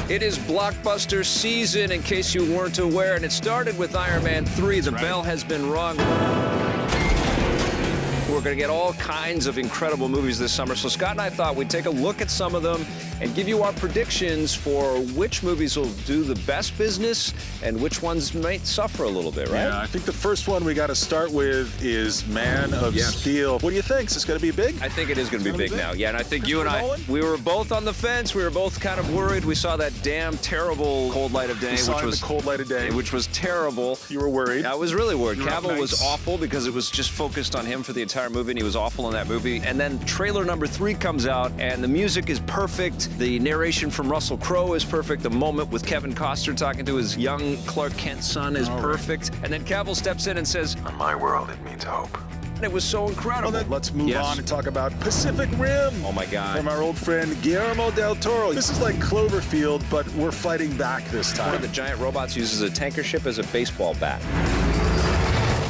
It is blockbuster season, in case you weren't aware, and it started with Iron Man 3. The bell has been rung. We're going to get all kinds of incredible movies this summer, so Scott and I thought we'd take a look at some of them and give you our predictions for which movies will do the best business and which ones might suffer a little bit, right? Yeah, I think the first one we got to start with is Man of Steel. What do you think? Is this going to be big? I think it is going to be big now. Yeah, and I think you and I, we were both on the fence. We were both kind of worried. We saw that damn terrible Cold Light of Day, which was terrible. You were worried. I was really worried. Cavill was awful because it was just focused on him for the entire movie, and he was awful in that movie. And then trailer number 3 comes out, and the music is perfect. The narration from Russell Crowe is perfect. The moment with Kevin Costner talking to his young Clark Kent son is perfect. And then Cavill steps in and says, "In my world, it means hope." And it was so incredible. Well, then let's move on and talk about Pacific Rim. Oh my God. From our old friend Guillermo del Toro. This is like Cloverfield, but we're fighting back this time. One of the giant robots uses a tanker ship as a baseball bat.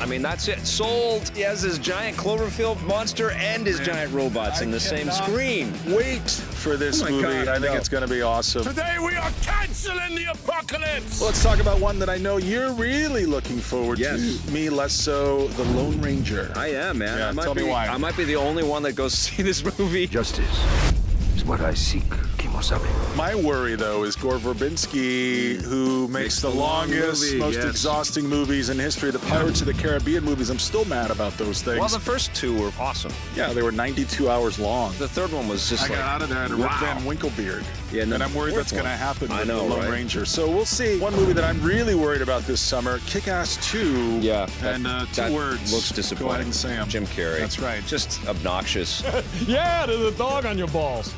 I mean, that's it. Sold. He has his giant Cloverfield monster and his giant robots in the same screen. Wait for this movie. God, I think it's going to be awesome. Today we are canceling the apocalypse! Let's talk about one that I know you're really looking forward to. Me less so, The Lone Ranger. I am, man. Yeah, tell me why. I might be the only one that goes to see this movie. Justice is what I seek, Kimosabe. My worry, though, is Gore Verbinski, who makes the longest, most exhausting movies in history. The Pirates of the Caribbean movies, I'm still mad about those things. Well, the first 2 were awesome. Yeah, they were 92 hours long. The third one was just I got out of there at Rip Van Winklebeard. Yeah, and I'm worried that's going to happen with The Lone Ranger. So we'll see. One movie that I'm really worried about this summer, Kick-Ass 2. Yeah. And 2 words. Looks disappointing. Go ahead and say 'em. Jim Carrey. That's right. Just obnoxious. Yeah, there's a dog on your balls.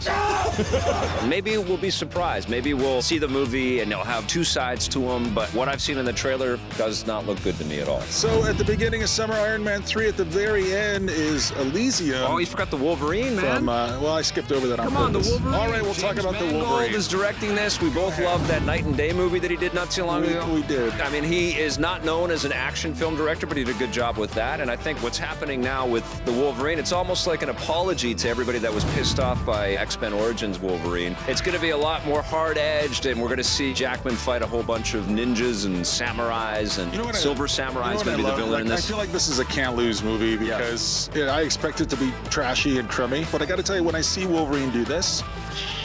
Maybe we'll be surprised. Maybe we'll see the movie and it'll have 2 sides to them, but what I've seen in the trailer does not look good to me at all. So at the beginning of summer, Iron Man 3, at the very end is Elysium. Oh, you forgot the Wolverine, man. From, well, I skipped over that on purpose. Come on, the Wolverine. All right, we'll talk about the Wolverine. Is directing this. We both loved that Night and Day movie that he did not too long ago. We did. I mean, he is not known as an action film director, but he did a good job with that. And I think what's happening now with the Wolverine, it's almost like an apology to everybody that was pissed off by X-Men Origins Wolverine. It's going to be a lot more hard-edged, and we're going to see Jackman fight a whole bunch of ninjas and samurais, and Silver Samurai's going to be the villain in this. I feel like this is a can't-lose movie because I expect it to be trashy and crummy. But I got to tell you, when I see Wolverine do this,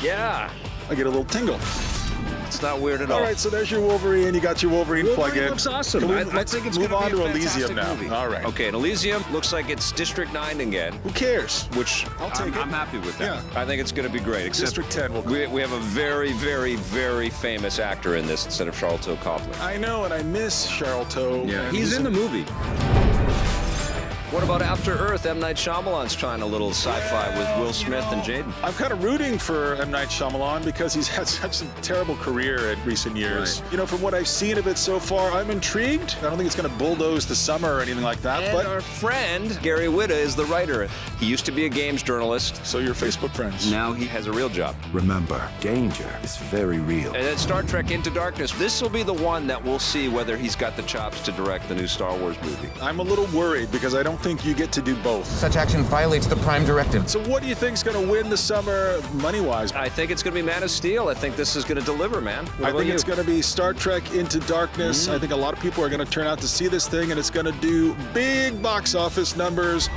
I get a little tingle. It's not weird at all. All right, so there's your Wolverine. You got your Wolverine plug-in. Looks awesome. Let's think it's move on to Elysium now. Movie. All right. Okay, and Elysium looks like it's District 9 again. Who cares? Which I'll take it. I'm happy with that. Yeah. I think it's going to be great. Except District 10 will we have a very, very, very famous actor in this instead of Charlton Copley. I know, and I miss Charlton. Yeah, he's in the movie. What about After Earth? M. Night Shyamalan's trying a little sci-fi with Will Smith and Jaden. I'm kind of rooting for M. Night Shyamalan because he's had such a terrible career in recent years. Right. You know, from what I've seen of it so far, I'm intrigued. I don't think it's going to bulldoze the summer or anything like that. And but our friend, Gary Whitta, is the writer. He used to be a games journalist. So you're Facebook friends. Now he has a real job. Remember, danger is very real. And then Star Trek Into Darkness. This will be the one that we'll see whether he's got the chops to direct the new Star Wars movie. I'm a little worried because I don't think you get to do both. Such action violates the Prime Directive. So what do you think's going to win the summer money-wise? I think it's going to be Man of Steel. I think this is going to deliver, man. I think it's going to be Star Trek Into Darkness. I think a lot of people are going to turn out to see this thing, and it's going to do big box office numbers.